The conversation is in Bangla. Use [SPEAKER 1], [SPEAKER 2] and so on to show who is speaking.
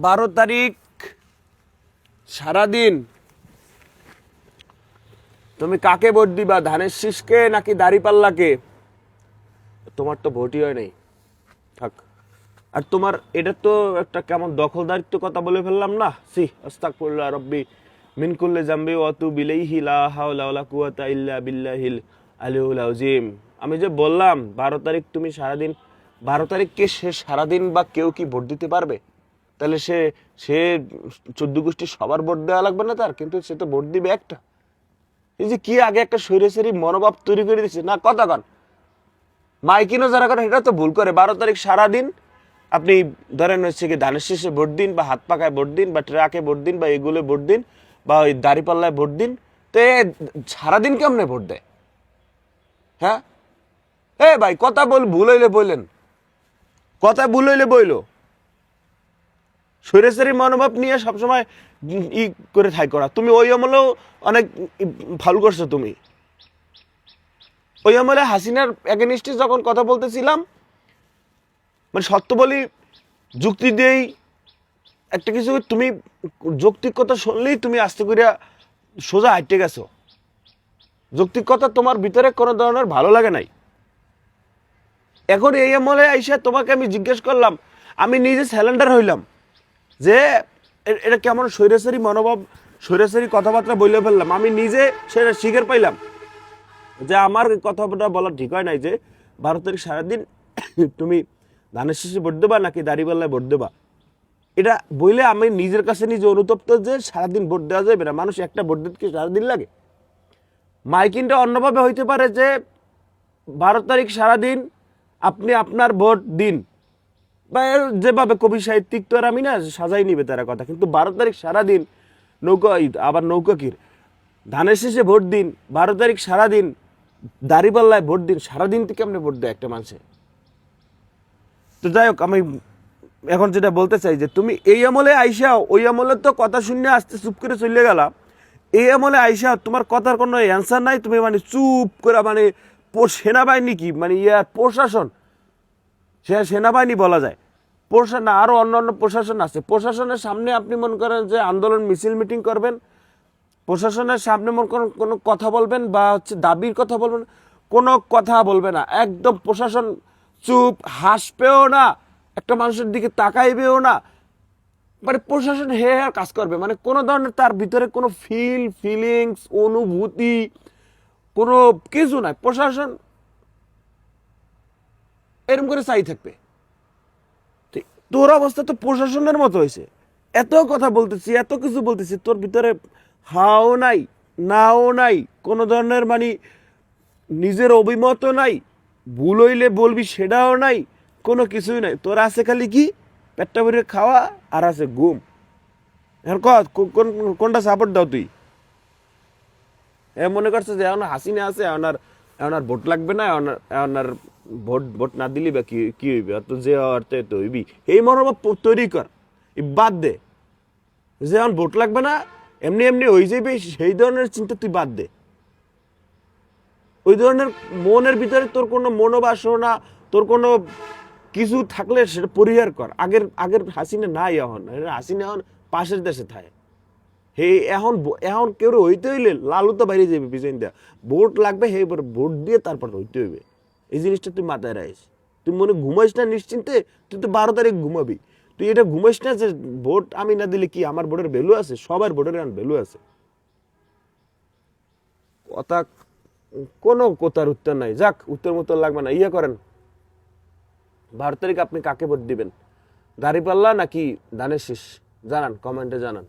[SPEAKER 1] 12 তারিখ সারাদিন তুমি কাকে ভোট দিবা, ধানের শীষকে নাকি দাঁড়িপাল্লাকে? তোমার তো ভোটই হয় নাই, থাক। আর তোমার এটা তো একটা কেমন দখলদারিত্ব কথা বলে ফেললাম না। আস্তাগফিরুল্লাহ রব্বি মিন কুল্লি জামবি ওয়া আতুবু ইলাইহি লা হাওলা ওয়ালা কুওয়াতা ইল্লা বিল্লাহিল আলিয়্যুল আযীম। আমি যে বললাম 12 তারিখ তুমি সারাদিন, 12 তারিখকে সে সারাদিন বা কেউ কি ভোট দিতে পারবে? তাহলে সে সে 14 গোষ্ঠী সবার ভোট দেওয়া লাগবে না তার, কিন্তু সে তো ভোট দিবে একটা। এই যে কি আগে একটা স্বৈরাচারী মনোভাব তৈরি করে দিচ্ছে না, কথা কন মাইকিনও যারা করে এটা তো ভুল করে। 12 তারিখ সারাদিন আপনি ধরেন হচ্ছে কি ধানের শীষে ভোট দিন, বা হাত পাকায় ভোট দিন, বা ট্রাকে ভোট দিন, বা এগুলো ভোট দিন, বা ওই দাঁড়িপাল্লায় ভোট দিন। তো সারাদিন কেমনে ভোট দেয়? হ্যাঁ ভাই, কথা ভুল হইলে বললেন, কথা ভুল হইলে বইলো। স্বৈরাচারী মনোভাব নিয়ে সবসময় ই করে থাই করা। তুমি ওই আমলেও অনেক ফাউল করছো। তুমি ওই আমলে হাসিনার এগেনিস্টে যখন কথা বলতেছিলাম, মানে সত্য বলি, যুক্তি দিয়েই একটা কিছু, তুমি যৌক্তিক কথা শুনলেই তুমি আস্তে করিয়া সোজা হাঁটতে গেছো। যৌক্তিক কথা তোমার ভিতরে কোনো ধরনের ভালো লাগে নাই। এখন এই আমলে আইসা তোমাকে আমি জিজ্ঞেস করলাম, আমি নিজে স্যালেন্ডার হইলাম যে এটা কেমন স্বৈরাচারী মনোভাব, স্বৈরাচারী কথাবার্তা বলে ফেললাম। আমি নিজে সেটা স্বীকার পাইলাম যে আমার কথাটা বলা ঠিক হয় নাই, যে 12 তারিখ সারাদিন তুমি ধানের শীষে ভোট দেবা নাকি দাঁড়িপাল্লায় ভোট দেবা। এটা বইলে আমি নিজের কাছে নিজে অনুতপ্ত যে সারাদিন ভোট দেওয়া যাবে না। মানুষ একটা ভোট দিতে কি সারাদিন লাগে? মাইকিনটা অন্যভাবে হইতে পারে যে 12 তারিখ সারাদিন আপনি আপনার ভোট দিন, বা যেভাবে কবি সাহিত্যিক তো আর আমি না সাজাই নিবে তারা কথা। কিন্তু 12 তারিখ সারাদিন নৌকা, আবার নৌকা কির ধানের শীষে ভোট দিন, 12 তারিখ সারাদিন দাঁড়িপাল্লায় ভোট দিন। সারাদিন থেকে কেমনে ভোট দেয় একটা মানুষে? তো যাই হোক, আমি এখন যেটা বলতে চাই যে তুমি এই আমলে আইসাও, ওই আমলে তো কথা শুনে আসতে চুপ করে চলে গেলা। এই আমলে আইসা তোমার কথার কোনো অ্যান্সার নাই। তুমি মানে চুপ করে, মানে সেনাবাহিনী কি মানে প্রশাসন, সে সেনাবাহিনী বলা যায়, প্রশাসন না, আরও অন্য অন্য প্রশাসন আছে। প্রশাসনের সামনে আপনি মনে করেন যে আন্দোলন মিছিল মিটিং করবেন, প্রশাসনের সামনে মনে করেন কোনো কথা বলবেন বা হচ্ছে দাবির কথা বলবেন, কোনো কথা বলবে না। একদম প্রশাসন চুপ, হাসবেও না, একটা মানুষের দিকে তাকাইবেও না। মানে প্রশাসন হে কাজ করবে, মানে কোনো ধরনের তার ভিতরে কোনো ফিলিংস, অনুভূতি, কোনো কিছু নাই। প্রশাসন এরকম করে চাই থাকবে। তোর অবস্থা তো প্রশাসনের মতো হয়েছে। এত কথা বলতেছি, এত কিছু বলতেছি, তোর ভিতরে হাও নাই, নাও নাই, কোনো ধরনের মানে নিজের অভিমতও নাই, ভুল হইলে বলবি সেটাও নাই, কোনো কিছুই নাই। তোর আছে খালি কি পেটটা ভরে খাওয়া আর আছে ঘুম। এখন কোনটা সাপোর্ট দাও তুই? মনে করছে যে এখন হাসিনা আছে, এখন আর ভোট লাগবে না, এখন আর ভোট না দিলি বা কি হইবে, তো যে অর্থে তো হইবি। এই মনোভাব তৈরি কর, বাদ দে। যে এখন ভোট লাগবে না, এমনি এমনি হয়ে যাবে, সেই ধরনের চিন্তা তুই বাদ দে। ওই ধরনের মনের ভিতরে তোর কোনো মনোবাসনা, তোর কোনো কিছু থাকলে সেটা পরিহার কর। আগের হাসিনা নাই, এখন হাসিনা এখন পাশের দেশে থাকে। হে এখন এখন কেউ হইতে হইলে লালু তো বাইরে যাবে পিছন দিয়া, ভোট লাগবে, হে ভোট দিয়ে তারপর হইতে হইবে। এই জিনিসটা তুই মাথায় রাখিস। তুই মনে ঘুমাইস না নিশ্চিন্তে, তুই তো 12 তারিখ ঘুমাবি। তুই এটা ঘুমাইস না যে ভোট আমি না দিলে কি আমার ভোটের ভ্যালু আছে? সবার ভোটের ভ্যালু আছে। কথা কোনো কথার উত্তর নাই। যাক, উত্তর মতো লাগবে না। করেন, 12 তারিখ আপনি কাকে ভোট দিবেন, দাঁড়িপাল্লা নাকি ধানের শীষ? জানান, কমেন্টে জানান।